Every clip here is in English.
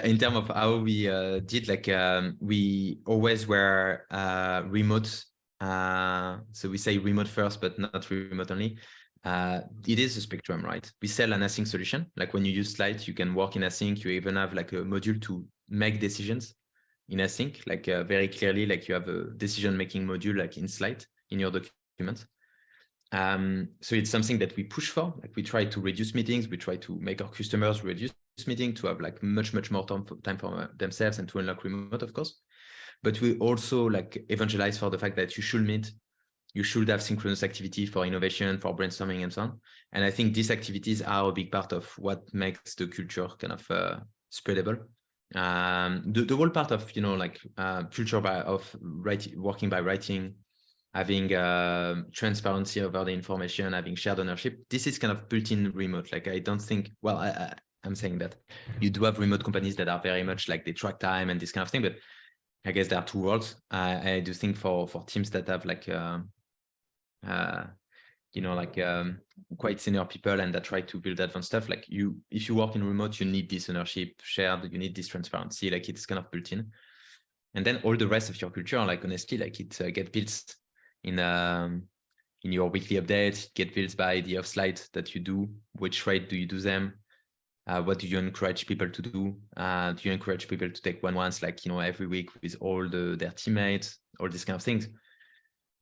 in terms of how we did, like we always were remote. So we say remote first, but not remote only. It is a spectrum, right? We sell an async solution. Like when you use Slides, you can work in async. You even have like a module to make decisions in async, like very clearly, like you have a decision-making module like in Slide in your document. So it's something that we push for. Like we try to reduce meetings. We try to make our customers reduce meeting to have like much more time for themselves and to unlock remote, of course. But we also like evangelize for the fact that you should meet. You should have synchronous activity for innovation, for brainstorming, and so on. And I think these activities are a big part of what makes the culture kind of spreadable. The whole part of, you know, like culture of working by writing, having transparency over the information, having shared ownership. This is kind of built in remote. Like I don't think, well, I'm saying that you do have remote companies that are very much like they track time and this kind of thing, but I guess there are two worlds. I do think for teams that have like you know, like quite senior people and that try to build advanced stuff, like if you work in remote, you need this ownership shared, you need this transparency, like it's kind of built in. And then all the rest of your culture, like honestly, like it get built in your weekly updates, get built by the off slides that you do. Which rate do you do them? What do you encourage people to do? Do you encourage people to take one-on-ones, like, you know, every week with all their teammates, all these kind of things?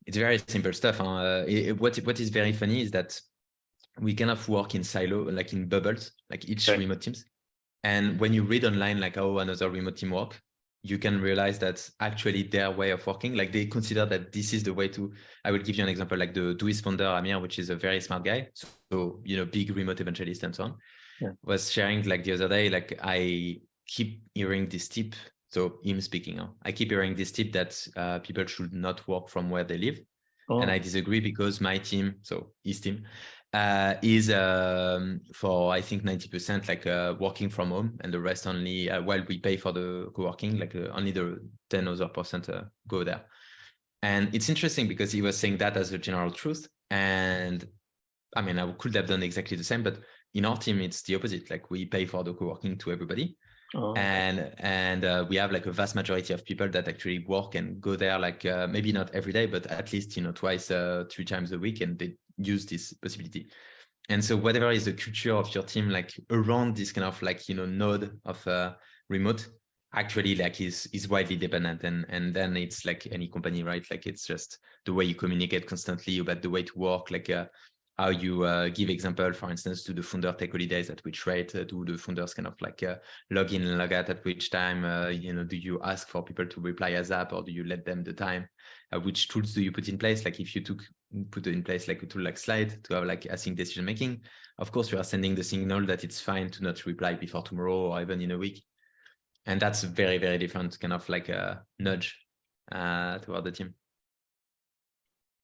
It's very simple stuff. What is very funny is that we kind of work in silo, like in bubbles, like each remote teams. And when you read online, like how another remote team work, you can realize that actually their way of working, like they consider that this is the way to, I will give you an example, like the Douist founder, Amir, which is a very smart guy. So, you know, big remote evangelist and so on, was sharing like the other day, like I keep hearing this tip. So him speaking, I keep hearing this tip that people should not work from where they live. And I disagree because my team, so his team, is for I think 90% like working from home, and the rest only while we pay for the co-working, like only the 10 other percent go there. And it's interesting because he was saying that as a general truth. And I mean, I could have done exactly the same, but in our team, it's the opposite. Like we pay for the co-working to everybody. And we have like a vast majority of people that actually work and go there, like maybe not every day, but at least, you know, twice, 3 times a week, and they use this possibility. And so whatever is the culture of your team, like around this kind of like, you know, node of remote, actually like is widely dependent. And then it's like any company, right? Like it's just the way you communicate constantly about the way to work, like how you give example, for instance, to the founder take holidays at which rate, do the founders kind of like log in and log out at which time, you know, do you ask for people to reply ASAP, or do you let them the time? Which tools do you put in place? Like if you put in place like a tool like Slide to have like async decision making, of course you are sending the signal that it's fine to not reply before tomorrow or even in a week. And that's very, very different kind of like a nudge toward the team.